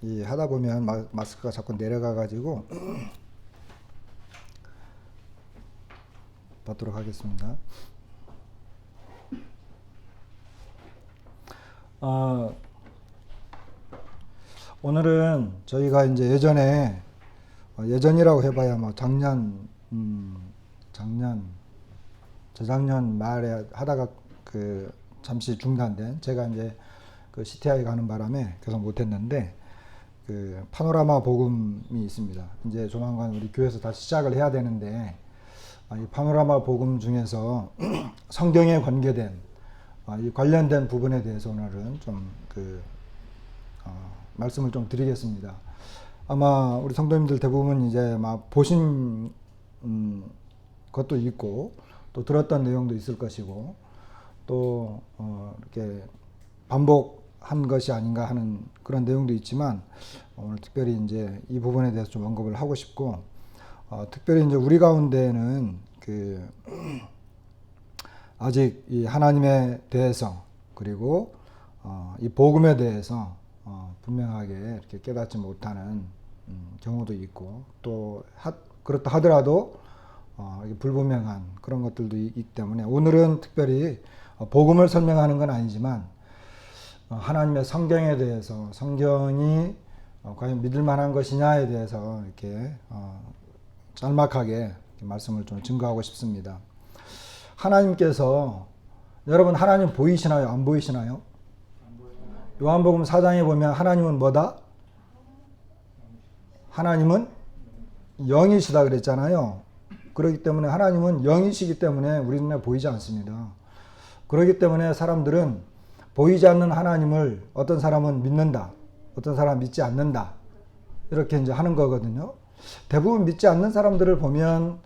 이 하다 보면 마스크가 자꾸 내려가 가지고 받도록 하겠습니다. 오늘은 저희가 이제 예전이라고 해봐야 뭐 저작년 말에 하다가 잠시 중단된, 제가 이제 CTI 가는 바람에 계속 못했는데, 파노라마 복음이 있습니다. 이제 조만간 우리 교회에서 다시 시작을 해야 되는데, 이 파노라마 복음 중에서 성경에 관계된 이 관련된 부분에 대해서 오늘은 좀 말씀을 좀 드리겠습니다. 아마 우리 성도님들 대부분 이제 막 보신 것도 있고 또 들었던 내용도 있을 것이고 또 이렇게 반복한 것이 아닌가 하는 그런 내용도 있지만, 오늘 특별히 이제 이 부분에 대해서 좀 언급을 하고 싶고, 특별히 이제 우리 가운데는 아직 이 하나님에 대해서 그리고 이 복음에 대해서 분명하게 이렇게 깨닫지 못하는 경우도 있고, 또 그렇다 하더라도 불분명한 그런 것들도 있기 때문에 오늘은 특별히 복음을 설명하는 건 아니지만 하나님의 성경에 대해서, 성경이 과연 믿을 만한 것이냐에 대해서 이렇게 짤막하게 말씀을 좀 증거하고 싶습니다. 하나님께서, 여러분 하나님 보이시나요? 안 보이시나요? 요한복음 4장에 보면 하나님은 뭐다? 하나님은 영이시다 그랬잖아요. 그렇기 때문에 하나님은 영이시기 때문에 우리 눈에 보이지 않습니다. 그렇기 때문에 사람들은 보이지 않는 하나님을 어떤 사람은 믿는다, 어떤 사람은 믿지 않는다, 이렇게 이제 하는 거거든요. 대부분 믿지 않는 사람들을 보면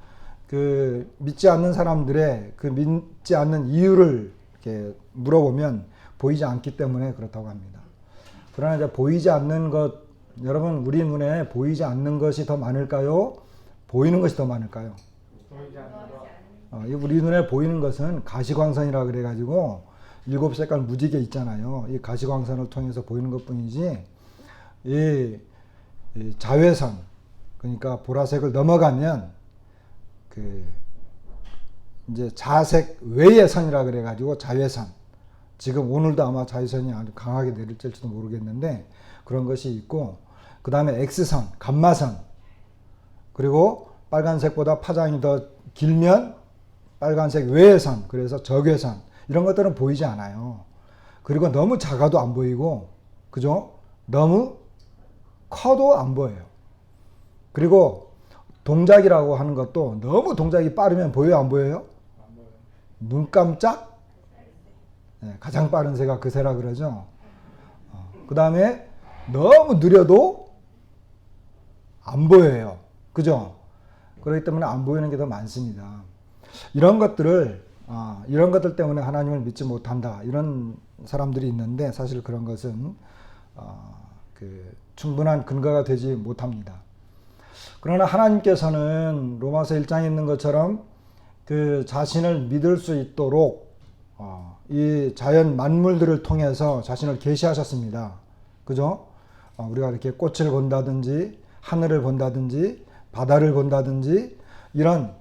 믿지 않는 사람들의 믿지 않는 이유를 이렇게 물어보면 보이지 않기 때문에 그렇다고 합니다. 그러나 이제 보이지 않는 것, 여러분 우리 눈에 보이지 않는 것이 더 많을까요? 보이는 것이 더 많을까요? 우리 눈에 보이는 것은 가시광선이라 그래가지고 7색깔 무지개 있잖아요. 이 가시광선을 통해서 보이는 것 뿐이지, 이 자외선, 그러니까 보라색을 넘어가면 이제 자색 외의 선이라 그래가지고 자외선, 지금 오늘도 아마 자외선이 아주 강하게 내릴지도 모르겠는데 그런 것이 있고, 그 다음에 X선, 감마선, 그리고 빨간색보다 파장이 더 길면 빨간색 외의 선, 그래서 적외선, 이런 것들은 보이지 않아요. 그리고 너무 작아도 안 보이고, 그죠? 너무 커도 안 보여요. 그리고 동작이라고 하는 것도 너무 동작이 빠르면 보여요, 안 보여요? 눈 깜짝? 네, 가장 빠른 새가 그 새라 그러죠. 그 다음에 너무 느려도 안 보여요. 그죠? 그렇기 때문에 안 보이는 게 더 많습니다. 이런 것들 때문에 하나님을 믿지 못한다, 이런 사람들이 있는데, 사실 그런 것은 충분한 근거가 되지 못합니다. 그러나 하나님께서는 로마서 1장에 있는 것처럼 자신을 믿을 수 있도록 이 자연 만물들을 통해서 자신을 계시하셨습니다. 그죠? 우리가 이렇게 꽃을 본다든지 하늘을 본다든지 바다를 본다든지 이런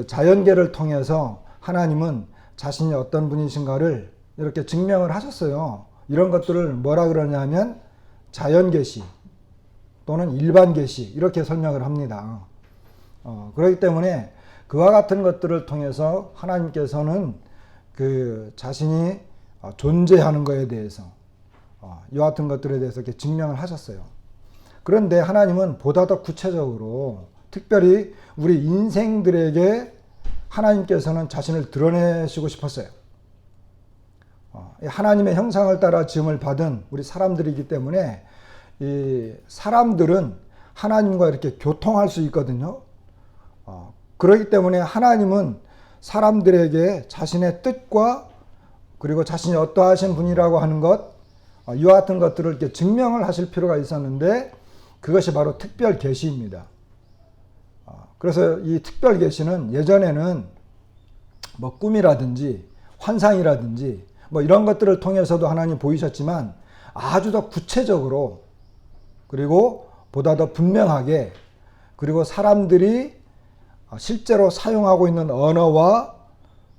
자연계를 통해서 하나님은 자신이 어떤 분이신가를 이렇게 증명을 하셨어요. 이런 것들을 뭐라 그러냐면 자연계시 또는 일반계시, 이렇게 설명을 합니다. 그렇기 때문에 그와 같은 것들을 통해서 하나님께서는 자신이 존재하는 것에 대해서 이와 같은 것들에 대해서 이렇게 증명을 하셨어요. 그런데 하나님은 보다 더 구체적으로, 특별히 우리 인생들에게 하나님께서는 자신을 드러내시고 싶었어요. 하나님의 형상을 따라 지음을 받은 우리 사람들이기 때문에 이 사람들은 하나님과 이렇게 교통할 수 있거든요. 그렇기 때문에 하나님은 사람들에게 자신의 뜻과 그리고 자신이 어떠하신 분이라고 하는 것, 이와 같은 것들을 이렇게 증명을 하실 필요가 있었는데, 그것이 바로 특별 계시입니다. 그래서 이 특별 계시는 예전에는 뭐 꿈이라든지 환상이라든지 뭐 이런 것들을 통해서도 하나님 보이셨지만, 아주 더 구체적으로 그리고 보다 더 분명하게, 그리고 사람들이 실제로 사용하고 있는 언어와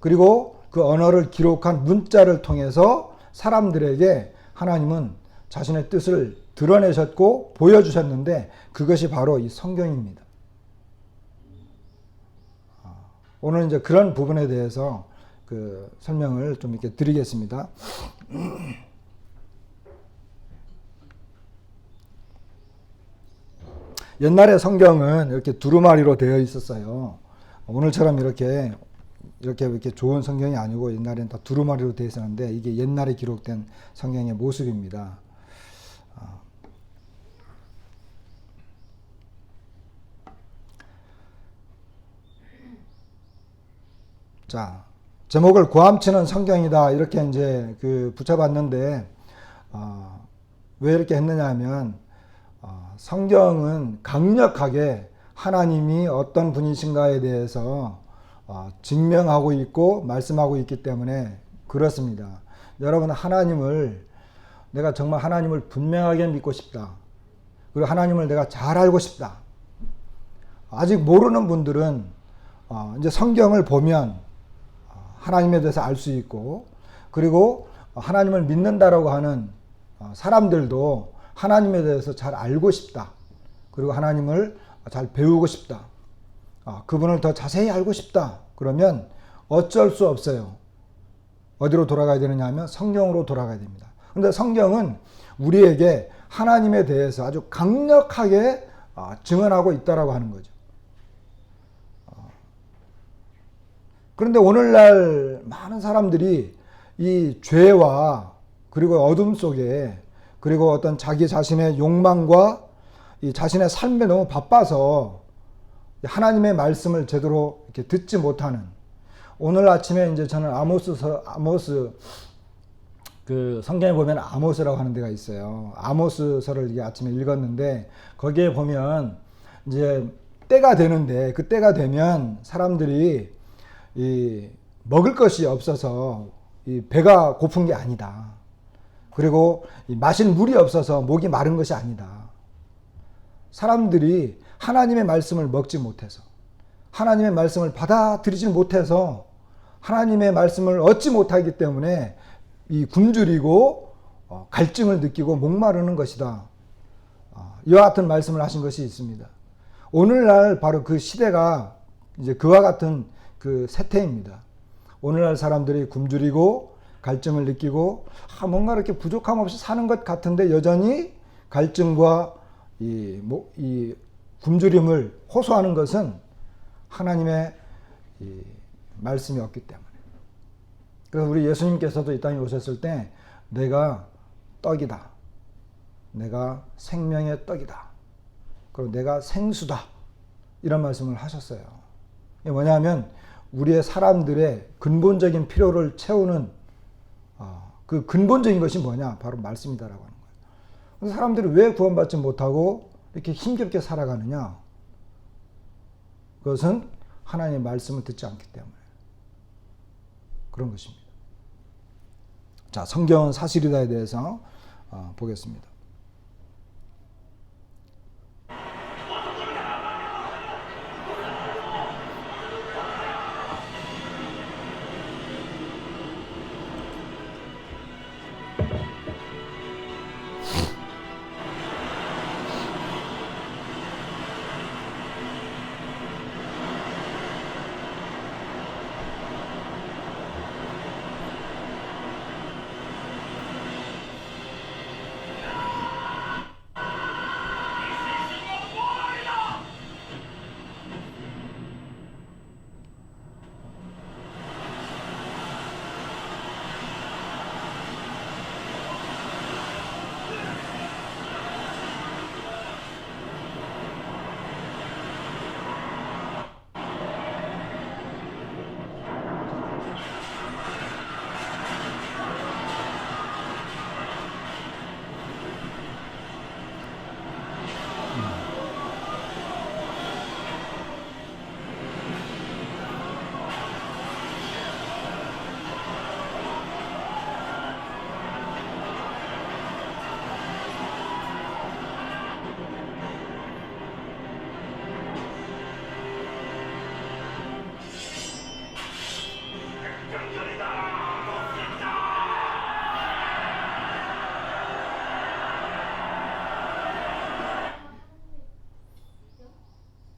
그리고 그 언어를 기록한 문자를 통해서 사람들에게 하나님은 자신의 뜻을 드러내셨고 보여주셨는데, 그것이 바로 이 성경입니다. 오늘 이제 그런 부분에 대해서 그 설명을 좀 이렇게 드리겠습니다. 옛날에 성경은 이렇게 두루마리로 되어 있었어요. 오늘처럼 이렇게 좋은 성경이 아니고 옛날에는 다 두루마리로 되어 있었는데, 이게 옛날에 기록된 성경의 모습입니다. 자, 제목을 고함치는 성경이다 이렇게 이제 붙여봤는데, 왜 이렇게 했느냐 하면, 성경은 강력하게 하나님이 어떤 분이신가에 대해서 증명하고 있고 말씀하고 있기 때문에 그렇습니다. 여러분, 내가 정말 하나님을 분명하게 믿고 싶다. 그리고 하나님을 내가 잘 알고 싶다. 아직 모르는 분들은 이제 성경을 보면 하나님에 대해서 알 수 있고, 그리고 하나님을 믿는다라고 하는 사람들도 하나님에 대해서 잘 알고 싶다. 그리고 하나님을 잘 배우고 싶다. 그분을 더 자세히 알고 싶다. 그러면 어쩔 수 없어요. 어디로 돌아가야 되느냐 하면 성경으로 돌아가야 됩니다. 그런데 성경은 우리에게 하나님에 대해서 아주 강력하게 증언하고 있다라고 하는 거죠. 그런데 오늘날 많은 사람들이 이 죄와 그리고 어둠 속에, 그리고 어떤 자기 자신의 욕망과 이 자신의 삶에 너무 바빠서 하나님의 말씀을 제대로 이렇게 듣지 못하는, 오늘 아침에 이제 저는 아모스 그 성경에 보면 아모스라고 하는 데가 있어요. 아모스서를 이게 아침에 읽었는데, 거기에 보면 이제 때가 되는데, 그 때가 되면 사람들이 이 먹을 것이 없어서 이 배가 고픈 게 아니다. 그리고 이 마실 물이 없어서 목이 마른 것이 아니다. 사람들이 하나님의 말씀을 먹지 못해서, 하나님의 말씀을 받아들이지 못해서, 하나님의 말씀을 얻지 못하기 때문에 이 굶주리고 갈증을 느끼고 목마르는 것이다. 이와 같은 말씀을 하신 것이 있습니다. 오늘날 바로 그 시대가 이제 그와 같은 그 세태입니다. 오늘날 사람들이 굶주리고 갈증을 느끼고 뭔가 이렇게 부족함 없이 사는 것 같은데, 여전히 갈증과 이 굶주림을 호소하는 것은 하나님의 이 말씀이 없기 때문에. 그래서 우리 예수님께서도 이 땅에 오셨을 때 내가 떡이다, 내가 생명의 떡이다, 그리고 내가 생수다, 이런 말씀을 하셨어요. 이게 뭐냐면 우리의 사람들의 근본적인 필요를 채우는 그 근본적인 것이 뭐냐? 바로 말씀이다라고 하는 거예요. 그래서 사람들이 왜 구원받지 못하고 이렇게 힘겹게 살아가느냐? 그것은 하나님의 말씀을 듣지 않기 때문에 그런 것입니다. 자, 성경은 사실이다에 대해서 보겠습니다.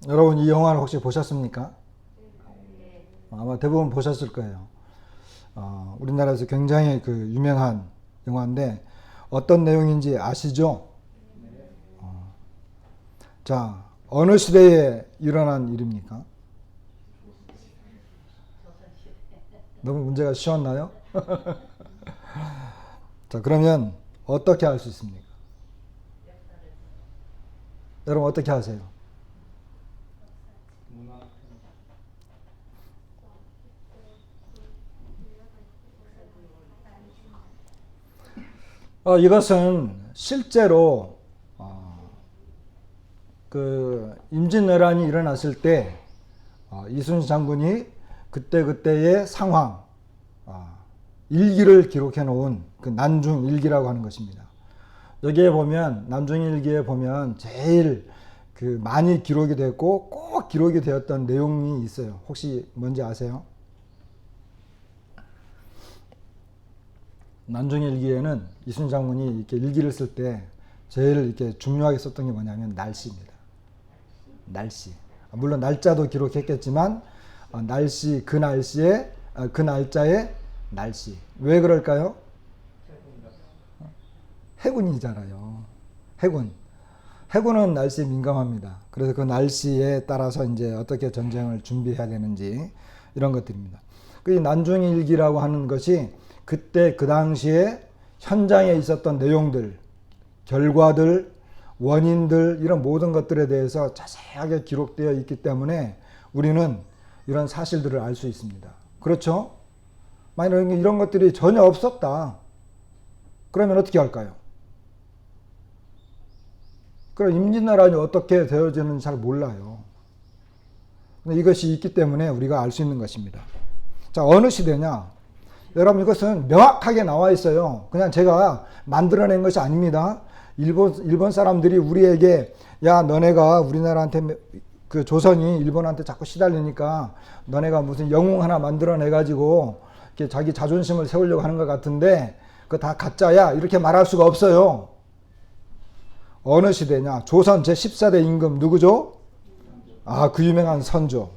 여러분 이 영화를 혹시 보셨습니까? 아마 대부분 보셨을 거예요. 우리나라에서 굉장히 그 유명한 영화인데 어떤 내용인지 아시죠? 자, 어느 시대에 일어난 일입니까? 너무 문제가 쉬웠나요? 자, 그러면 어떻게 할 수 있습니까? 여러분 어떻게 하세요? 이것은 실제로 그 임진왜란이 일어났을 때 이순신 장군이 그때그때의 상황, 일기를 기록해 놓은 그 난중일기라고 하는 것입니다. 여기에 보면 난중일기에 보면 제일 그 많이 기록이 됐고 꼭 기록이 되었던 내용이 있어요. 혹시 뭔지 아세요? 난중일기에는 이순신 장군이 이렇게 일기를 쓸 때 제일 이렇게 중요하게 썼던 게 뭐냐면 날씨입니다. 날씨. 물론 날짜도 기록했겠지만 날씨 그 날씨에 그 날짜의 날씨. 왜 그럴까요? 해군이잖아요. 해군. 해군은 날씨에 민감합니다. 그래서 그 날씨에 따라서 이제 어떻게 전쟁을 준비해야 되는지 이런 것들입니다. 그 난중일기라고 하는 것이 그때 그 당시에 현장에 있었던 내용들, 결과들, 원인들 이런 모든 것들에 대해서 자세하게 기록되어 있기 때문에 우리는 이런 사실들을 알 수 있습니다. 그렇죠? 만약 이런 것들이 전혀 없었다. 그러면 어떻게 할까요? 그럼 임진왜란이 어떻게 되어지는지 잘 몰라요. 근데 이것이 있기 때문에 우리가 알 수 있는 것입니다. 자, 어느 시대냐? 여러분 이것은 명확하게 나와 있어요. 그냥 제가 만들어낸 것이 아닙니다. 일본 사람들이 우리에게 야 너네가 우리나라한테 그 조선이 일본한테 자꾸 시달리니까 너네가 무슨 영웅 하나 만들어내 가지고 이렇게 자기 자존심을 세우려고 하는 것 같은데 그거 다 가짜야 이렇게 말할 수가 없어요. 어느 시대냐? 조선 제14대 임금 누구죠? 그 유명한 선조.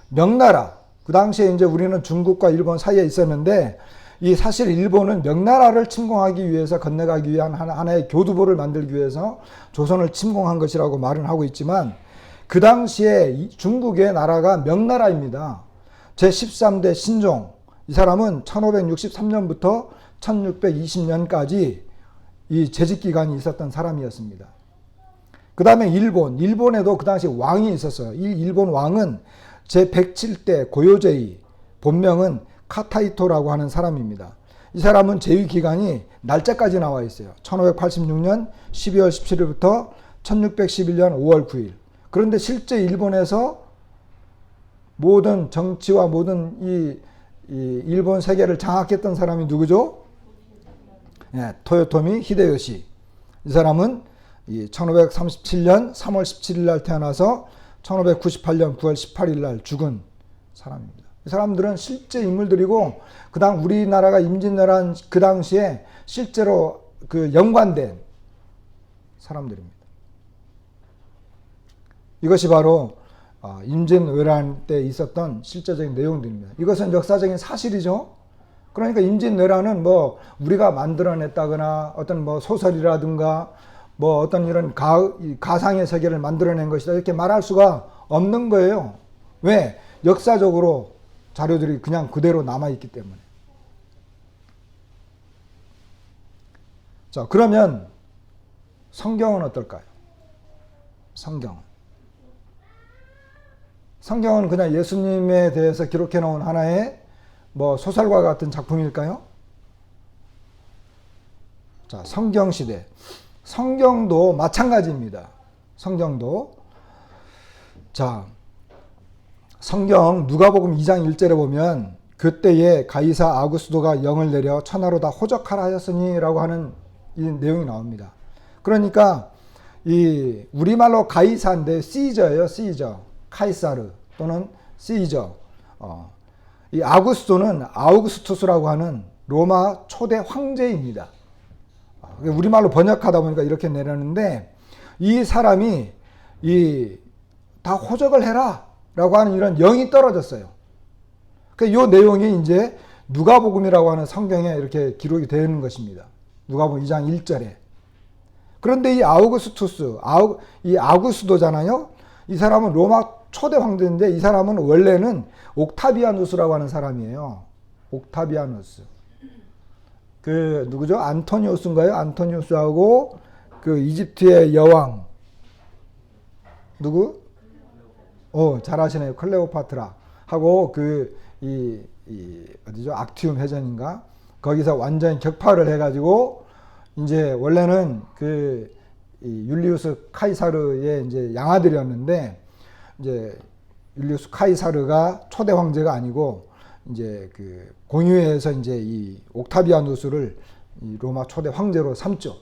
명나라. 그 당시에 이제 우리는 중국과 일본 사이에 있었는데 이 사실 일본은 명나라를 침공하기 위해서 건너가기 위한 하나의 교두보를 만들기 위해서 조선을 침공한 것이라고 말은 하고 있지만 그 당시에 중국의 나라가 명나라입니다. 제13대 신종. 이 사람은 1563년부터 1620년까지 이 재직기간이 있었던 사람이었습니다. 그 다음에 일본에도 그 당시 왕이 있었어요. 이 일본 왕은 제107대 고요제이, 본명은 카타이토라고 하는 사람입니다. 이 사람은 재위 기간이 날짜까지 나와 있어요. 1586년 12월 17일부터 1611년 5월 9일. 그런데 실제 일본에서 모든 정치와 모든 이 일본 세계를 장악했던 사람이 누구죠? 토요토미 히데요시. 이 사람은 1537년 3월 17일 날 태어나서 1598년 9월 18일 날 죽은 사람입니다. 이 사람들은 실제 인물들이고 그다음 우리나라가 임진왜란 그 당시에 실제로 그 연관된 사람들입니다. 이것이 바로 임진왜란 때 있었던 실제적인 내용들입니다. 이것은 역사적인 사실이죠. 그러니까 임진왜란은 뭐 우리가 만들어냈다거나 어떤 뭐 소설이라든가 뭐 어떤 이런 가상의 세계를 만들어낸 것이다 이렇게 말할 수가 없는 거예요. 왜? 역사적으로 자료들이 그냥 그대로 남아있기 때문에. 자, 그러면 성경은 어떨까요? 성경은 그냥 예수님에 대해서 기록해 놓은 하나의 뭐 소설과 같은 작품일까요? 자, 성경시대. 성경도 마찬가지입니다. 성경도. 자, 성경 누가복음 2장 1절에 보면 그때에 가이사 아구스도가 영을 내려 천하로 다 호적하라 하였으니 라고 하는 이 내용이 나옵니다. 그러니까 이 우리말로 가이사인데 시저예요. 시저. 카이사르 또는 시저. 이 아구스도는 아우구스투스라고 하는 로마 초대 황제입니다. 우리말로 번역하다 보니까 이렇게 내렸는데 이 사람이 이 다 호적을 해라 라고 하는 이런 영이 떨어졌어요. 이 내용이 이제 누가복음이라고 하는 성경에 이렇게 기록이 되어 있는 것입니다. 누가복음 2장 1절에. 그런데 이 아우구스투스, 이 아구스도잖아요. 이 사람은 로마 초대 황제인데 이 사람은 원래는 옥타비아누스라고 하는 사람이에요. 옥타비아누스. 그 누구죠? 안토니우스인가요? 안토니우스하고 그 이집트의 여왕 누구? 잘 아시네요. 클레오파트라 하고 어디죠? 악티움 해전인가? 거기서 완전히 격파를 해가지고 이제 원래는 율리우스 카이사르의 이제 양아들이었는데 이제 율리우스 카이사르가 초대 황제가 아니고 이제 공유회에서 이제 이 옥타비아누스를 이 로마 초대 황제로 삼죠.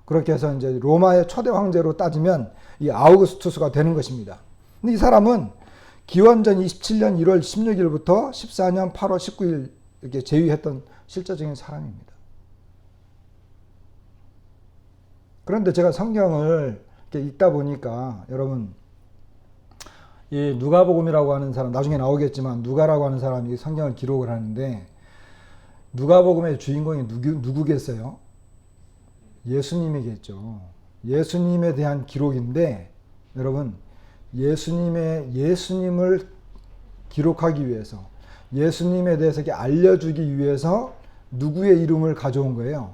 그렇게 해서 이제 로마의 초대 황제로 따지면 이 아우구스투스가 되는 것입니다. 근데 이 사람은 기원전 27년 1월 16일부터 14년 8월 19일 이렇게 재위했던 실제적인 사람입니다. 그런데 제가 성경을 이렇게 읽다 보니까 여러분 이 누가복음이라고 하는 사람 나중에 나오겠지만 누가라고 하는 사람이 성경을 기록을 하는데 누가복음의 주인공이 누구겠어요? 예수님이겠죠. 예수님에 대한 기록인데 여러분 예수님을 기록하기 위해서 예수님에 대해서 이렇게 알려주기 위해서 누구의 이름을 가져온 거예요?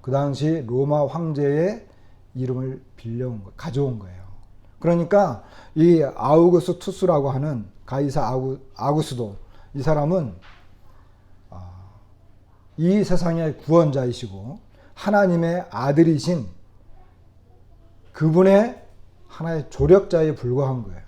그 당시 로마 황제의 이름을 가져온 거예요. 그러니까 이 아우구스투스라고 하는 가이사 아구스도 이 사람은 이 세상의 구원자이시고 하나님의 아들이신 그분의 하나의 조력자에 불과한 거예요.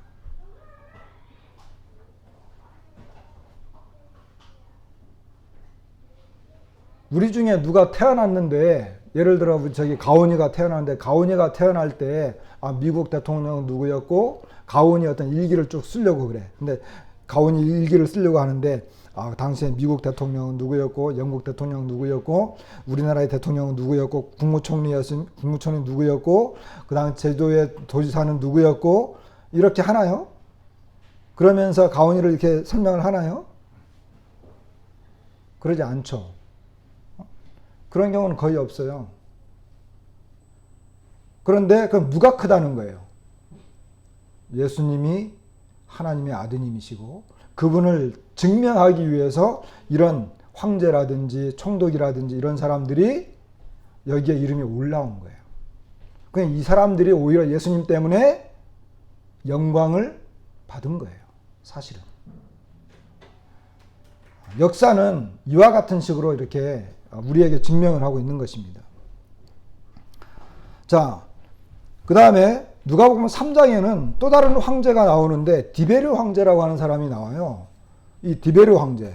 우리 중에 누가 태어났는데 예를 들어 가온이가 태어났는데 가온이가 태어날 때 미국 대통령 누구였고 가온이 어떤 일기를 쭉 쓰려고 그래. 근데 가온이 일기를 쓰려고 하는데 당시에 미국 대통령은 누구였고 영국 대통령 누구였고 우리나라의 대통령은 누구였고 국무총리 누구였고 그 다음 제주도의 도지사는 누구였고 이렇게 하나요? 그러면서 가온이를 이렇게 설명을 하나요? 그러지 않죠. 그런 경우는 거의 없어요. 그런데 그럼 누가 크다는 거예요? 예수님이 하나님의 아드님이시고 그분을 증명하기 위해서 이런 황제라든지 총독이라든지 이런 사람들이 여기에 이름이 올라온 거예요. 그냥 이 사람들이 오히려 예수님 때문에 영광을 받은 거예요. 사실은. 역사는 이와 같은 식으로 이렇게 우리에게 증명을 하고 있는 것입니다. 자, 그 다음에 누가복음 3장에는 또 다른 황제가 나오는데 디베르 황제라고 하는 사람이 나와요. 이 디베르 황제.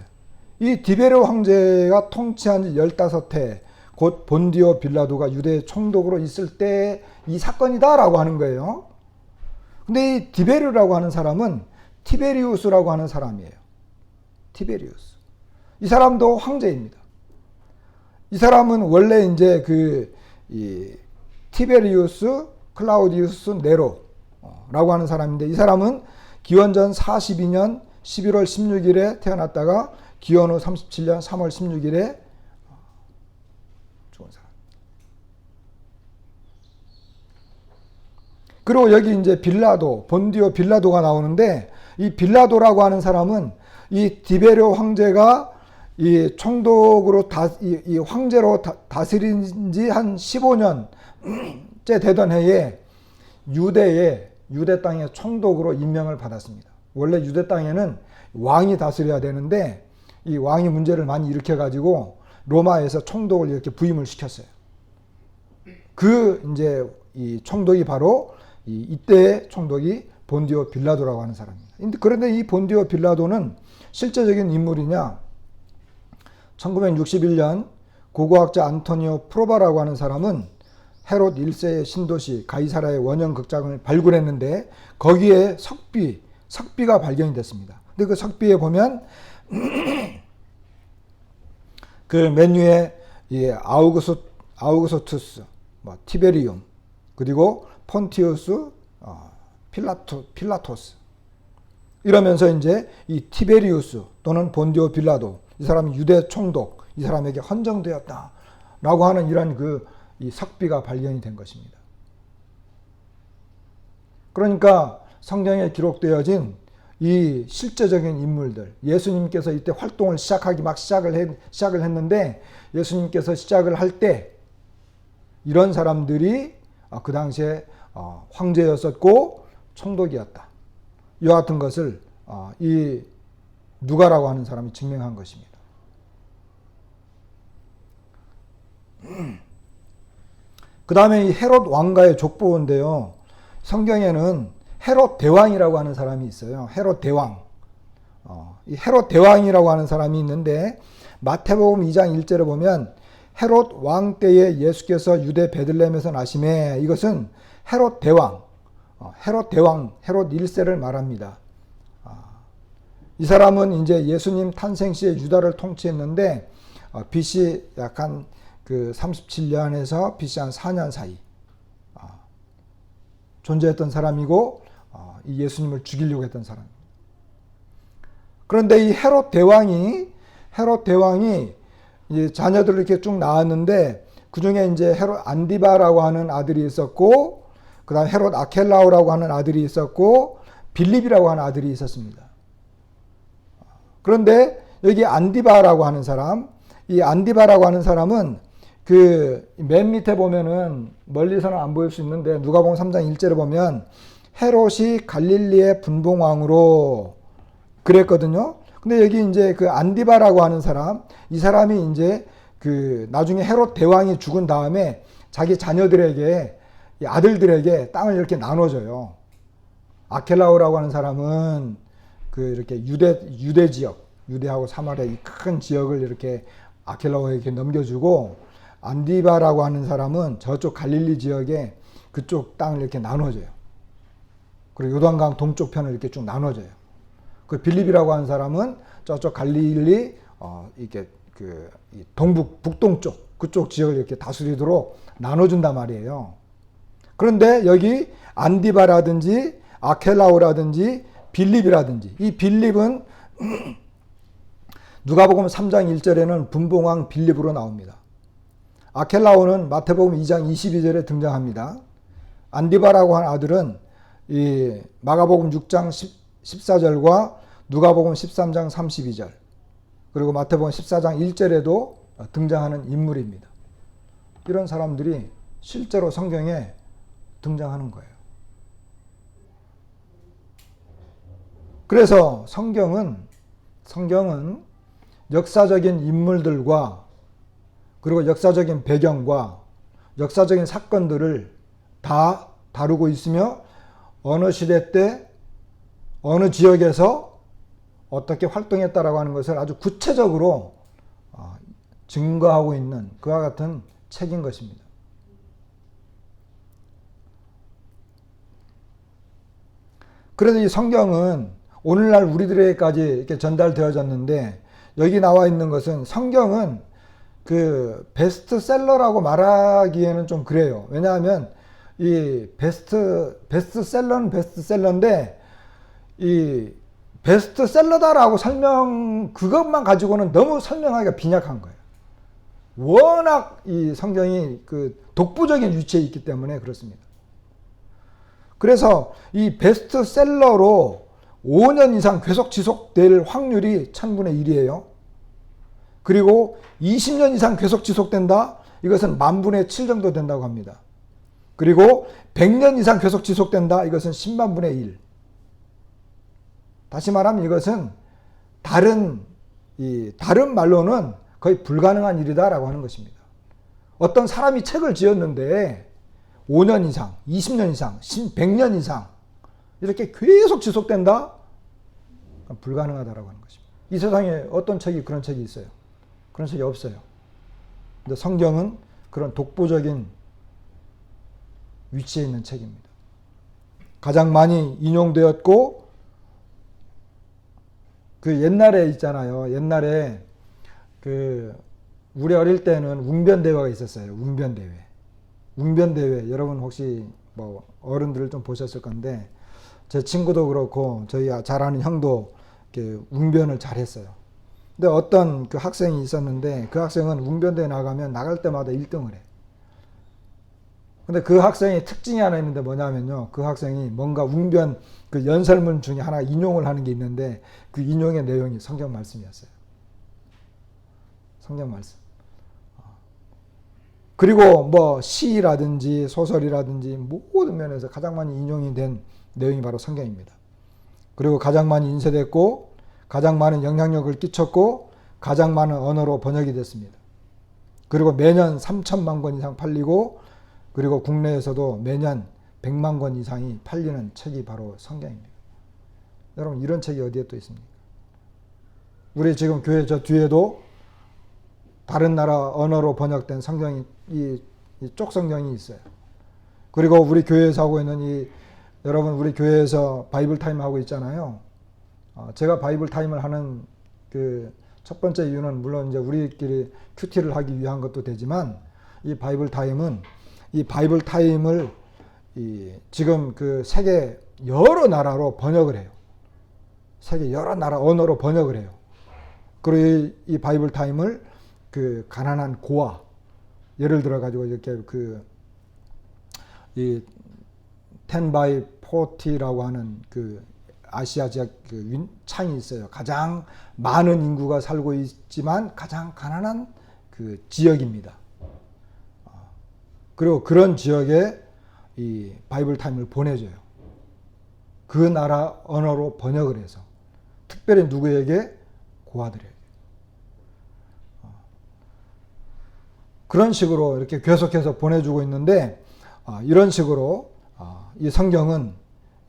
이 디베르 황제가 통치한 지 15해 곧 본디오 빌라도가 유대 총독으로 있을 때 이 사건이다라고 하는 거예요. 근데 이 디베르라고 하는 사람은 티베리우스라고 하는 사람이에요. 티베리우스. 이 사람도 황제입니다. 이 사람은 원래 이제 티베리우스 클라우디우스 네로라고 하는 사람인데 이 사람은 기원전 42년 11월 16일에 태어났다가 기원 후 37년 3월 16일에 죽은 사람. 그리고 여기 이제 본디오 빌라도가 나오는데 이 빌라도라고 하는 사람은 이 디베르 황제가 이 총독으로 이 황제로 다스린 지 한 15년째 되던 해에 유대 땅의 총독으로 임명을 받았습니다. 원래 유대 땅에는 왕이 다스려야 되는데 이 왕이 문제를 많이 일으켜가지고 로마에서 총독을 이렇게 부임을 시켰어요. 이제 이 총독이 바로 이때의 총독이 본디오 빌라도라고 하는 사람입니다. 그런데 이 본디오 빌라도는 실제적인 인물이냐? 1961년 고고학자 안토니오 프로바라고 하는 사람은 헤롯 1세의 신도시 가이사라의 원형 극장을 발굴했는데 거기에 석비가 발견이 됐습니다. 근데 그 석비에 보면 그 메뉴에 아우구스투스, 티베리움, 그리고 폰티우스 필라토스. 이러면서 이제 이 티베리우스 또는 본디오 빌라도, 이 사람이 유대 총독, 이 사람에게 헌정되었다 라고 하는 이런 이 석비가 발견이 된 것입니다. 그러니까 성경에 기록되어진 이 실제적인 인물들, 예수님께서 이때 활동을 시작을 했는데, 예수님께서 시작을 할 때 이런 사람들이 그 당시에 황제였었고 총독이었다. 이와 같은 것을 이 누가라고 하는 사람이 증명한 것입니다. 그 다음에 이 헤롯 왕가의 족보인데요. 성경에는 헤롯 대왕이라고 하는 사람이 있어요. 헤롯 대왕. 이 헤롯 대왕이라고 하는 사람이 있는데, 마태복음 2장 1절에 보면 헤롯 왕 때에 예수께서 유대 베들레헴에서 나심에, 이것은 헤롯 대왕, 헤롯 1세를 말합니다. 이 사람은 이제 예수님 탄생 시에 유다를 통치했는데, BC 약 한 37년에서 BC 한 4년 사이 존재했던 사람이고, 이 예수님을 죽이려고 했던 사람입니다. 그런데 이 헤롯 대왕이 이제 자녀들을 이렇게 쭉 낳았는데, 그 중에 이제 헤롯 안디바라고 하는 아들이 있었고, 그 다음 헤롯 아켈라오라고 하는 아들이 있었고, 빌립이라고 하는 아들이 있었습니다. 그런데 여기 안디바라고 하는 사람, 이 안디바라고 하는 사람은 맨 밑에 보면은 멀리서는 안 보일 수 있는데, 누가복음 3장 1절에 보면 헤롯이 갈릴리의 분봉왕으로 그랬거든요. 근데 여기 이제 안디바라고 하는 사람, 이 사람이 이제 나중에 헤롯 대왕이 죽은 다음에 자기 자녀들에게, 아들들에게 땅을 이렇게 나눠줘요. 아켈라오라고 하는 사람은 이렇게 유대 지역, 유대하고 사마리아 이 큰 지역을 이렇게 아켈라오에게 넘겨주고, 안디바라고 하는 사람은 저쪽 갈릴리 지역에 그쪽 땅을 이렇게 나눠줘요. 그리고 요단강 동쪽 편을 이렇게 쭉 나눠줘요. 그 빌립이라고 하는 사람은 저쪽 갈릴리 이렇게 북동쪽 그쪽 지역을 이렇게 다스리도록 나눠준단 말이에요. 그런데 여기 안디바라든지 아켈라오라든지 빌립이라든지, 이 빌립은 누가복음 3장 1절에는 분봉왕 빌립으로 나옵니다. 아켈라오는 마태복음 2장 22절에 등장합니다. 안디바라고 하는 아들은 이 마가복음 6장 14절과 누가복음 13장 32절, 그리고 마태복음 14장 1절에도 등장하는 인물입니다. 이런 사람들이 실제로 성경에 등장하는 거예요. 그래서 성경은 역사적인 인물들과, 그리고 역사적인 배경과 역사적인 사건들을 다 다루고 있으며, 어느 시대 때 어느 지역에서 어떻게 활동했다라고 하는 것을 아주 구체적으로 증거하고 있는 그와 같은 책인 것입니다. 그래서 이 성경은 오늘날 우리들에게까지 이렇게 전달되어졌는데, 여기 나와 있는 것은, 성경은 베스트셀러라고 말하기에는 좀 그래요. 왜냐하면 이 베스트셀러는 베스트셀러인데, 이 베스트셀러다라고 그것만 가지고는 너무 설명하기가 빈약한 거예요. 워낙 이 성경이 독보적인 위치에 있기 때문에 그렇습니다. 그래서 이 베스트셀러로 5년 이상 계속 지속될 확률이 1000분의 1이에요. 그리고 20년 이상 계속 지속된다? 이것은 10,000분의 7 정도 된다고 합니다. 그리고 100년 이상 계속 지속된다? 이것은 100,000분의 1. 다시 말하면 이것은 다른 말로는 거의 불가능한 일이다라고 하는 것입니다. 어떤 사람이 책을 지었는데 5년 이상, 20년 이상, 100년 이상 이렇게 계속 지속된다? 불가능하다라고 하는 것입니다. 이 세상에 어떤 책이 그런 책이 있어요? 그런 책이 없어요. 근데 성경은 그런 독보적인 위치에 있는 책입니다. 가장 많이 인용되었고, 옛날에 있잖아요. 옛날에 우리 어릴 때는 웅변대회가 있었어요. 웅변대회. 여러분 혹시 어른들을 좀 보셨을 건데, 제 친구도 그렇고 저희 잘 아는 형도 이렇게 웅변을 잘했어요. 근데 어떤 그 학생이 있었는데 그 학생은 웅변대에 나가면 나갈 때마다 1등을 해. 근데 그 학생이 특징이 하나 있는데 뭐냐면요. 그 학생이 뭔가 웅변 그 연설문 중에 하나 인용을 하는 게 있는데 그 인용의 내용이 성경 말씀이었어요. 성경 말씀. 그리고 뭐 시라든지 소설이라든지 모든 면에서 가장 많이 인용이 된 내용이 바로 성경입니다. 그리고 가장 많이 인쇄됐고 가장 많은 영향력을 끼쳤고 가장 많은 언어로 번역이 됐습니다. 그리고 매년 3천만 권 이상 팔리고 그리고 국내에서도 매년 100만 권 이상이 팔리는 책이 바로 성경입니다. 여러분 이런 책이 어디에 또 있습니까? 우리 지금 교회 저 뒤에도 다른 나라 언어로 번역된 성경이 이 쪽성경이 있어요. 그리고 우리 교회에서 하고 있는 여러분 우리 교회에서 바이블 타임 하고 있잖아요. 제가 바이블 타임을 하는 그 첫 번째 이유는 물론 이제 우리끼리 큐티를 하기 위한 것도 되지만 이 바이블 타임을 지금 그 세계 여러 나라로 번역을 해요. 세계 여러 나라 언어로 번역을 해요. 그리고 이 바이블 타임을 그 가난한 고아 예를 들어 가지고 이렇게 이 10x40라고 하는 그 아시아 지역 그 창이 있어요. 가장 많은 인구가 살고 있지만 가장 가난한 그 지역입니다. 그리고 그런 지역에 이 바이블 타임을 보내줘요. 그 나라 언어로 번역을 해서 특별히 누구에게? 고아들에게. 그런 식으로 이렇게 계속해서 보내주고 있는데 이런 식으로 이 성경은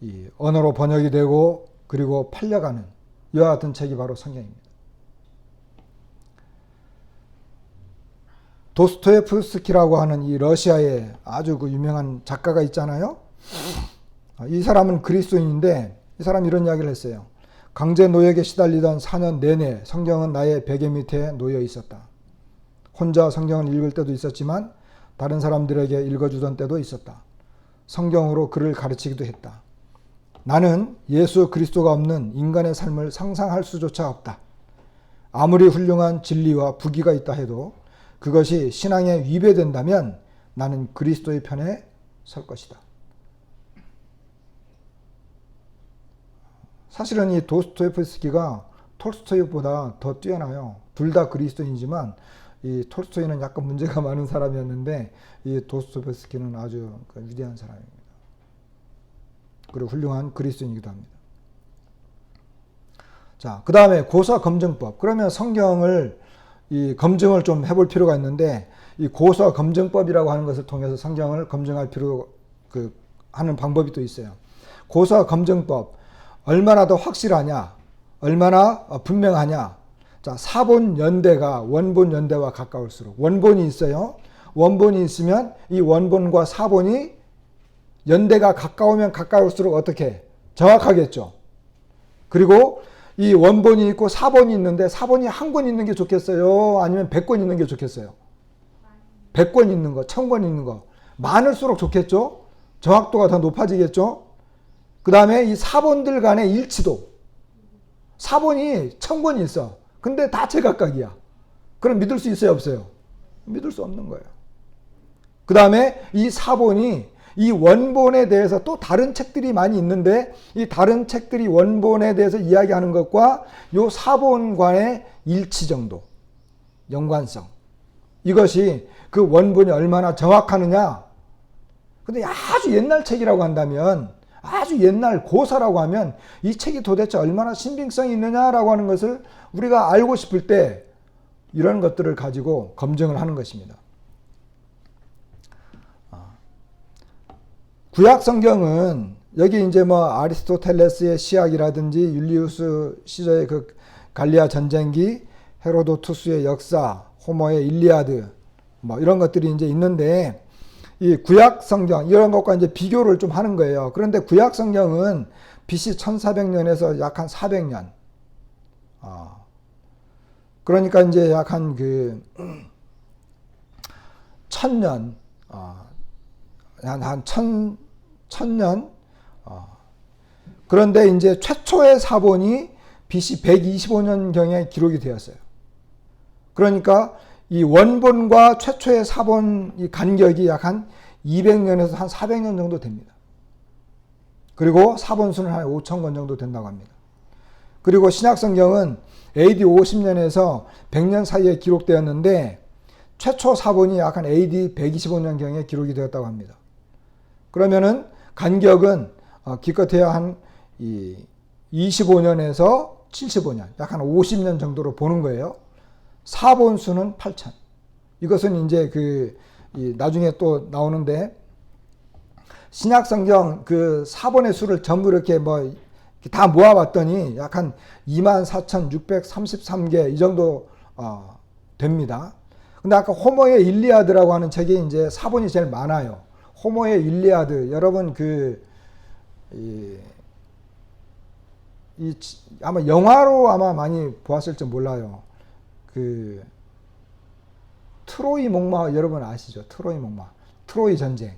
이 언어로 번역이 되고 그리고 팔려가는 이와 같은 책이 바로 성경입니다. 도스토옙스키라고 하는 이 러시아의 아주 그 유명한 작가가 있잖아요. 이 사람은 그리스도인인데 이 사람이 이런 이야기를 했어요. 강제 노역에 시달리던 4년 내내 성경은 나의 베개 밑에 놓여 있었다. 혼자 성경을 읽을 때도 있었지만 다른 사람들에게 읽어주던 때도 있었다. 성경으로 그를 가르치기도 했다. 나는 예수 그리스도가 없는 인간의 삶을 상상할 수조차 없다. 아무리 훌륭한 진리와 부귀가 있다 해도 그것이 신앙에 위배된다면 나는 그리스도의 편에 설 것이다. 사실은 이 도스토옙스키가 톨스토이보다 더 뛰어나요. 둘 다 그리스도인이지만 이 톨스토이는 약간 문제가 많은 사람이었는데 이 도스토옙스키는 아주 위대한 사람입니다. 그리고 훌륭한 그리스도인이기도 합니다. 자, 그 다음에 고사 검증법. 그러면 성경을 이 검증을 좀 해볼 필요가 있는데 이 고사 검증법이라고 하는 것을 통해서 성경을 검증할 하는 방법이 또 있어요. 고사 검증법. 얼마나 더 확실하냐? 얼마나 분명하냐? 자, 사본 연대가 원본 연대와 가까울수록 원본이 있어요. 원본이 있으면 이 원본과 사본이 연대가 가까우면 가까울수록 어떻게? 정확하겠죠. 그리고 이 원본이 있고 사본이 있는데 사본이 한 권 있는 게 좋겠어요? 아니면 100권 있는 게 좋겠어요? 100권 있는 거, 1000권 있는 거. 많을수록 좋겠죠? 정확도가 더 높아지겠죠? 그 다음에 이 사본들 간의 일치도. 사본이 1000권이 있어. 근데 다 제각각이야. 그럼 믿을 수 있어요? 없어요? 믿을 수 없는 거예요. 그 다음에 이 사본이 이 원본에 대해서 또 다른 책들이 많이 있는데 이 다른 책들이 원본에 대해서 이야기하는 것과 요 사본과의 일치 정도, 연관성. 이것이 그 원본이 얼마나 정확하느냐. 근데 아주 옛날 책이라고 한다면, 아주 옛날 고사라고 하면 이 책이 도대체 얼마나 신빙성이 있느냐라고 하는 것을 우리가 알고 싶을 때 이런 것들을 가지고 검증을 하는 것입니다. 구약 성경은 여기 이제 뭐 아리스토텔레스의 시학이라든지 율리우스 시저의 그 갈리아 전쟁기, 헤로도투스의 역사, 호머의 일리아드 뭐 이런 것들이 이제 있는데 이 구약 성경 이런 것과 이제 비교를 좀 하는 거예요. 그런데 구약 성경은 BC 1400년에서 약 한 400년. 그러니까 이제 약 한 그 1000년 한 1000년 그런데 이제 최초의 사본이 BC 125년경에 기록이 되었어요. 그러니까 이 원본과 최초의 사본 이 간격이 약 한 200년에서 한 400년 정도 됩니다. 그리고 사본수는 한 5,000권 정도 된다고 합니다. 그리고 신약성경은 AD 50년에서 100년 사이에 기록되었는데 최초 사본이 약 한 AD 125년경에 기록이 되었다고 합니다. 그러면은 간격은 기껏해야 한 25년에서 75년, 약 한 50년 정도로 보는 거예요. 사본수는 8,000. 이것은 이제 나중에 또 나오는데 신약성경 그 사본의 수를 전부 이렇게 다 모아봤더니 약 한 24,633개 이 정도 됩니다. 근데 아까 호모의 일리아드라고 하는 책이 이제 사본이 제일 많아요. 호모의 일리아드, 여러분 아마 영화로 아마 많이 보았을지 몰라요. 트로이 목마 여러분 아시죠? 트로이 목마, 트로이 전쟁.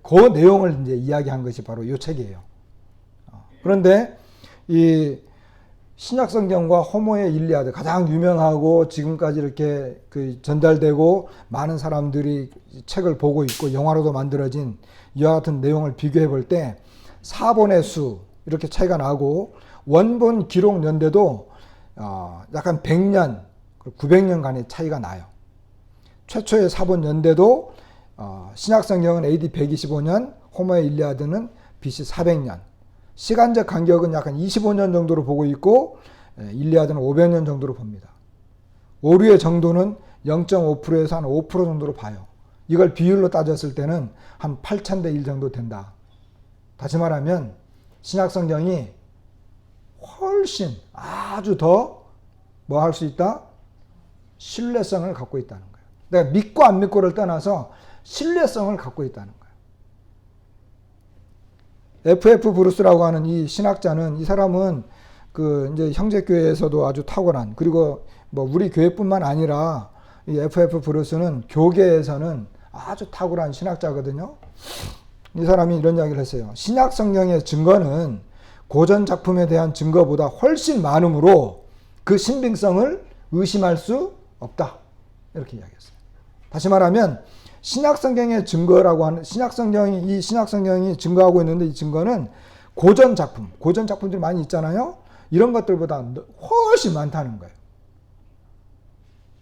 그 내용을 이제 이야기한 것이 바로 이 책이에요. 그런데 이 신약성경과 호모의 일리아드 가장 유명하고 지금까지 이렇게 전달되고 많은 사람들이 책을 보고 있고 영화로도 만들어진 이와 같은 내용을 비교해 볼 때 사본의 수 이렇게 차이가 나고 원본 기록 연대도 약간 100년, 900년 간의 차이가 나요. 최초의 사본 연대도 신약성경은 AD 125년, 호모의 일리아드는 BC 400년. 시간적 간격은 약간 25년 정도로 보고 있고 일리아드는 500년 정도로 봅니다. 오류의 정도는 0.5%에서 한 5% 정도로 봐요. 이걸 비율로 따졌을 때는 한 8,000대 1 정도 된다. 다시 말하면 신약성경이 훨씬 아주 더 뭐 할 수 있다? 신뢰성을 갖고 있다는 거예요. 내가 믿고 안 믿고를 떠나서 신뢰성을 갖고 있다는 거예요. FF 브루스라고 하는 이 신학자는, 이 사람은 이제 형제교회에서도 아주 탁월한, 그리고 뭐 우리 교회뿐만 아니라 이 FF 브루스는 교계에서는 아주 탁월한 신학자거든요. 이 사람이 이런 이야기를 했어요. 신약 성경의 증거는 고전 작품에 대한 증거보다 훨씬 많으므로 그 신빙성을 의심할 수 없다. 이렇게 이야기했어요. 다시 말하면 신약 성경의 증거라고 하는, 신약 성경이 증거하고 있는데 이 증거는 고전 작품들이 많이 있잖아요. 이런 것들보다 훨씬 많다는 거예요.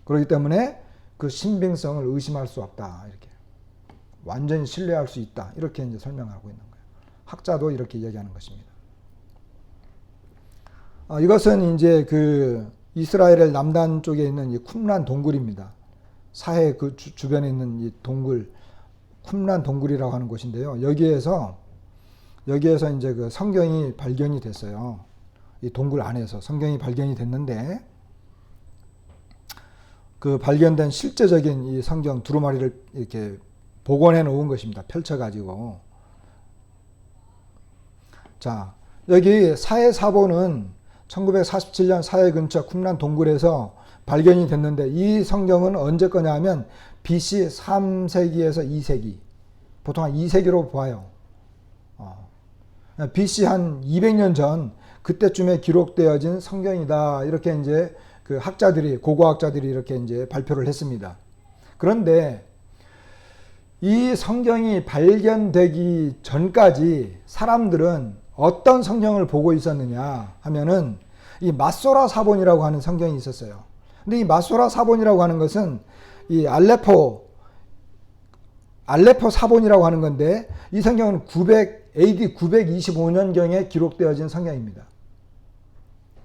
그렇기 때문에 그 신빙성을 의심할 수 없다. 이렇게 완전히 신뢰할 수 있다. 이렇게 이제 설명하고 있는 거예요. 학자도 이렇게 얘기하는 것입니다. 이것은 이제 이스라엘의 남단 쪽에 있는 이 쿰란 동굴입니다. 사해 주변에 있는 이 동굴, 쿰란 동굴이라고 하는 곳인데요. 여기에서 이제 성경이 발견이 됐어요. 이 동굴 안에서 성경이 발견이 됐는데, 발견된 실제적인 이 성경 두루마리를 이렇게 복원해 놓은 것입니다. 펼쳐가지고. 자, 여기 사해 사본은 1947년 사해 근처 쿰란 동굴에서 발견이 됐는데, 이 성경은 언제 거냐 하면 BC 3세기에서 2세기, 보통 한 2세기로 봐요. BC 한 200년 전 그때쯤에 기록되어진 성경이다. 이렇게 이제 고고학자들이 이렇게 이제 발표를 했습니다. 그런데 이 성경이 발견되기 전까지 사람들은 어떤 성경을 보고 있었느냐 하면은 이 마소라 사본이라고 하는 성경이 있었어요. 근데 이 마소라 사본이라고 하는 것은 이 알레포 사본이라고 하는 건데, 이 성경은 AD 925년경에 기록되어진 성경입니다.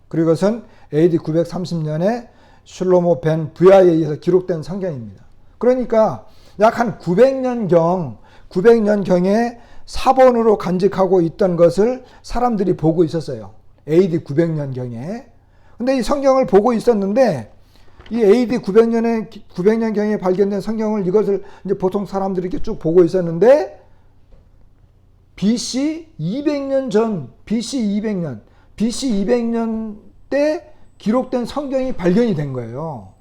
그리고 이것은 AD 930년에 슐로모 벤 부야에 의해서 기록된 성경입니다. 그러니까 약 한 900년경에 사본으로 간직하고 있던 것을 사람들이 보고 있었어요. AD 900년경에. 근데 이 성경을 보고 있었는데, 이 AD 900년경에 발견된 성경을, 이것을 이제 보통 사람들이 이렇게 쭉 보고 있었는데, BC 200년 때 기록된 성경이 발견이 된 거예요.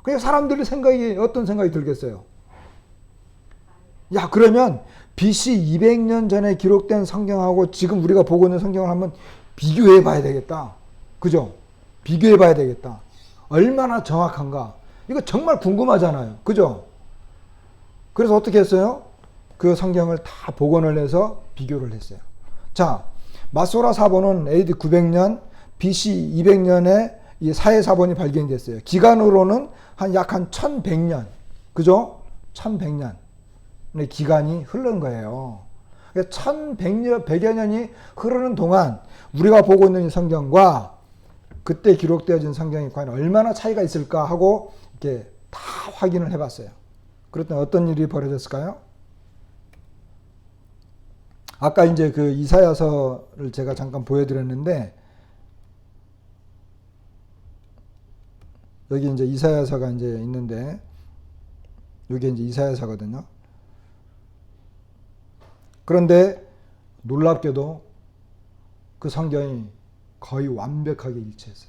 그래서 사람들의 어떤 생각이 들겠어요? 야, 그러면 BC 200년 전에 기록된 성경하고 지금 우리가 보고 있는 성경을 한번 비교해 봐야 되겠다. 그죠? 비교해 봐야 되겠다. 얼마나 정확한가. 이거 정말 궁금하잖아요. 그죠? 그래서 어떻게 했어요? 그 성경을 다 복원을 해서 비교를 했어요. 자, 마소라 사본은 AD 900년, BC 200년에 이 사해 사본이 발견이 됐어요. 기간으로는 약 1100년. 그죠? 1100년. 기간이 흐른 거예요. 1100여 년이 흐르는 동안 우리가 보고 있는 이 성경과 그때 기록되어진 성경이 과연 얼마나 차이가 있을까 하고 이렇게 다 확인을 해봤어요. 그랬더니 어떤 일이 벌어졌을까요? 아까 이제 그 이사야서를 제가 잠깐 보여드렸는데, 여기 이제 이사야서가 이제 있는데, 이게 이제 이사야서거든요. 그런데 놀랍게도 그 성경이 거의 완벽하게 일치했어요.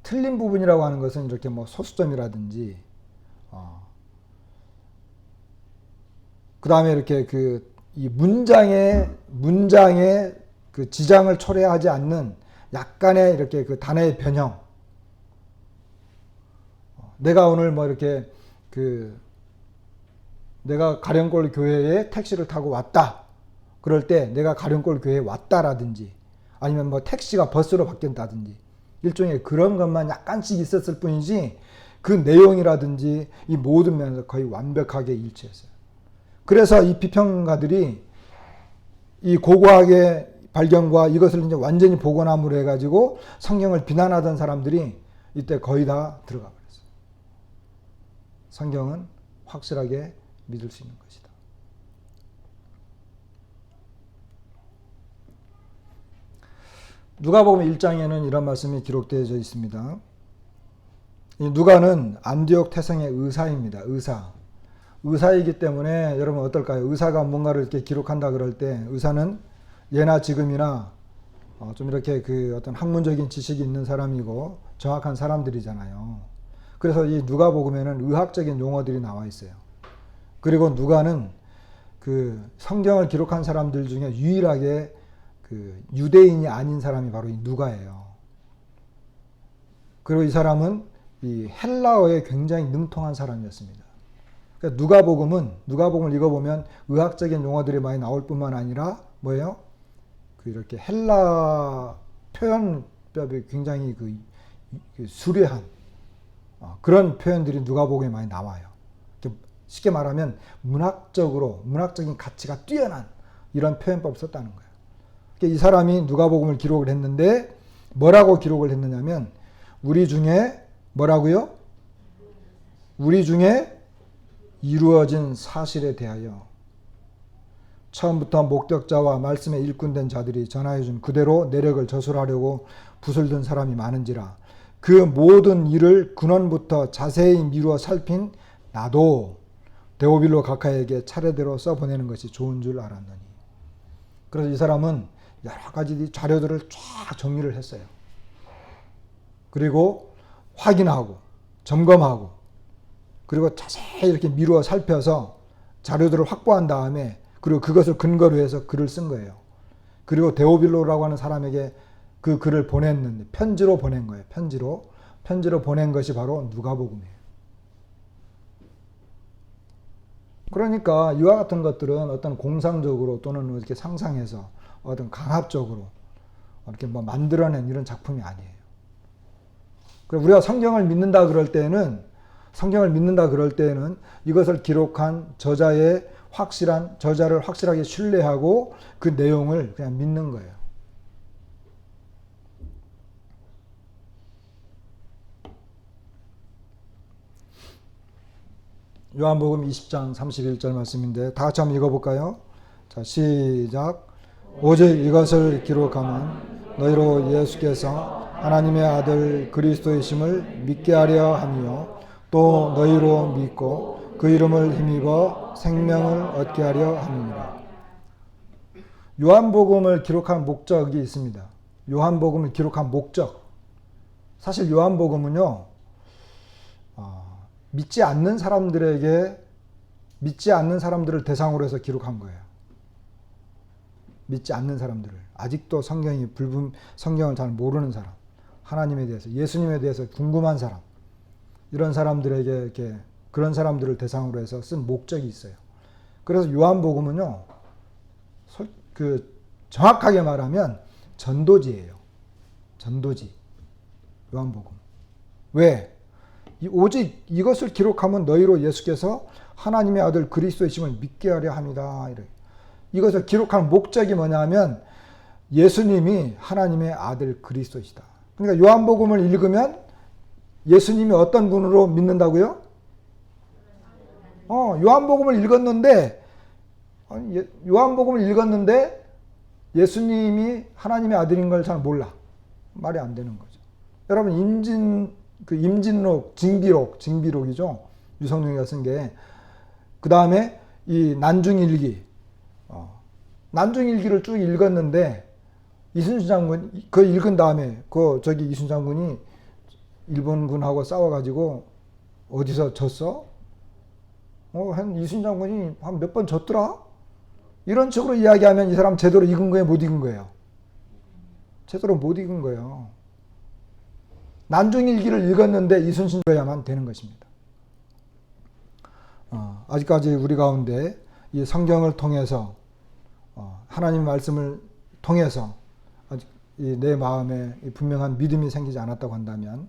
틀린 부분이라고 하는 것은 이렇게 뭐 소수점이라든지, 그 다음에 이렇게 이 문장의 그 지장을 초래하지 않는 약간의 이렇게 그 단어의 변형. 내가 오늘 뭐 이렇게 내가 가령골 교회에 택시를 타고 왔다. 그럴 때 내가 가령골 교회에 왔다라든지 아니면 뭐 택시가 버스로 바뀐다든지 일종의 그런 것만 약간씩 있었을 뿐이지 그 내용이라든지 이 모든 면에서 거의 완벽하게 일치했어요. 그래서 이 비평가들이 이 고고하게 발견과 이것을 이제 완전히 복원함으로 해가지고 성경을 비난하던 사람들이 이때 거의 다 들어가 버렸어요. 성경은 확실하게 믿을 수 있는 것이다. 누가복음 1장에는 이런 말씀이 기록되어 있습니다. 이 누가는 안디옥 태성의 의사입니다. 의사이기 때문에 여러분 어떨까요? 의사가 뭔가를 이렇게 기록한다 그럴 때 의사는 예나 지금이나 좀 이렇게 그 어떤 학문적인 지식이 있는 사람이고 정확한 사람들이잖아요. 그래서 이 누가복음에는 의학적인 용어들이 나와 있어요. 그리고 누가는 그 성경을 기록한 사람들 중에 유일하게 그 유대인이 아닌 사람이 바로 이 누가예요. 그리고 이 사람은 이 헬라어에 굉장히 능통한 사람이었습니다. 그러니까 누가복음을 읽어보면 의학적인 용어들이 많이 나올 뿐만 아니라 뭐예요? 이렇게 헬라 표현법이 굉장히 그 수려한 그런 표현들이 누가복음에 많이 나와요. 쉽게 말하면 문학적인 가치가 뛰어난 이런 표현법을 썼다는 거예요. 그러니까 이 사람이 누가복음을 기록을 했는데 뭐라고 기록을 했느냐면 우리 중에 뭐라고요? 우리 중에 이루어진 사실에 대하여 처음부터 목격자와 말씀에 일꾼된 자들이 전하여준 그대로 내력을 저술하려고 붓을 든 사람이 많은지라 그 모든 일을 근원부터 자세히 미루어 살핀 나도 데오빌로 각하에게 차례대로 써보내는 것이 좋은 줄 알았느니. 그래서 이 사람은 여러 가지 자료들을 쫙 정리를 했어요. 그리고 확인하고 점검하고 그리고 자세히 이렇게 미루어 살펴서 자료들을 확보한 다음에 그리고 그것을 근거로 해서 글을 쓴 거예요. 그리고 데오빌로라고 하는 사람에게 그 글을 보냈는데 편지로 보낸 거예요. 편지로 보낸 것이 바로 누가복음이에요. 그러니까 이와 같은 것들은 어떤 공상적으로 또는 이렇게 상상해서 어떤 강압적으로 이렇게 뭐 만들어낸 이런 작품이 아니에요. 그리고 우리가 성경을 믿는다 그럴 때는 이것을 기록한 저자를 확실하게 신뢰하고 그 내용을 그냥 믿는 거예요. 요한복음 20장 31절 말씀인데 다 같이 한번 읽어볼까요? 자, 시작. 오직 이것을 기록하면 너희로 예수께서 하나님의 아들 그리스도이심을 믿게 하려 함이요 또 너희로 믿고 그 이름을 힘입어 생명을 얻게 하려 함이니라. 요한복음을 기록한 목적이 있습니다. 요한복음을 기록한 목적. 사실 요한복음은요, 믿지 않는 사람들에게 믿지 않는 사람들을 대상으로 해서 기록한 거예요. 믿지 않는 사람들을. 아직도 성경을 잘 모르는 사람, 하나님에 대해서, 예수님에 대해서 궁금한 사람, 이런 사람들에게 이렇게 그런 사람들을 대상으로 해서 쓴 목적이 있어요. 그래서 요한복음은요, 정확하게 말하면 전도지예요. 전도지. 요한복음. 왜? 오직 이것을 기록하면 너희로 예수께서 하나님의 아들 그리스도이심을 믿게 하려 합니다. 이것을 기록한 목적이 뭐냐면 예수님이 하나님의 아들 그리스도이시다. 그러니까 요한복음을 읽으면 예수님이 어떤 분으로 믿는다고요? 요한복음을 읽었는데 예수님이 하나님의 아들인 걸 잘 몰라. 말이 안 되는 거죠. 여러분 임진록, 징비록이죠. 유성룡이가 쓴 게. 그 다음에 이 난중일기. 난중일기를 쭉 읽었는데 이순신 장군 그 읽은 다음에 이순신 장군이 일본군하고 싸워가지고 어디서 졌어? 이순신 장군이 한 몇 번 졌더라? 이런 식으로 이야기하면 이 사람 제대로 읽은 거예요, 못 읽은 거예요? 제대로 못 읽은 거예요. 난중일기를 읽었는데 이순신이어야만 되는 것입니다. 아직까지 우리 가운데 이 성경을 통해서 하나님의 말씀을 통해서 아직 내 마음에 분명한 믿음이 생기지 않았다고 한다면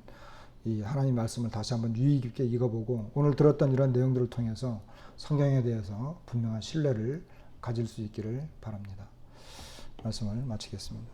이 하나님 말씀을 다시 한번 유의 깊게 읽어보고 오늘 들었던 이런 내용들을 통해서 성경에 대해서 분명한 신뢰를 가질 수 있기를 바랍니다. 말씀을 마치겠습니다.